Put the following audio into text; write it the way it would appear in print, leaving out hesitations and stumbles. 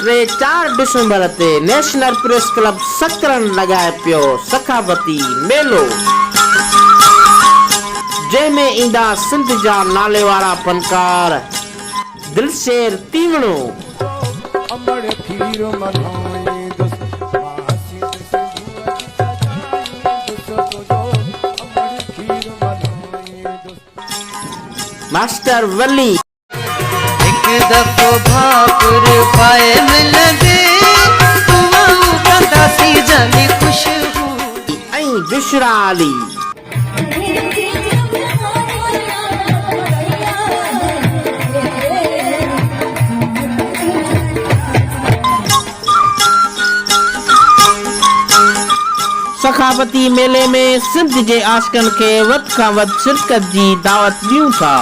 3-4 डिसंबर ते national press club सकरन लगाए पियो सखावती मेलो, जंहिंमें ईंदा सिंध जा नाले वारा फनकार दिलशेर तीवणो, मास्टर वली, एक दफ़ो भाकुर पाए मिलंदे तुमाऊ कंदासी जाने खुशबू ऐं बुशरा अली। सखावती मेले में सिंध जे आशिकनि खे वधि खां वधि शिरकत जी दावत ॾियूं था।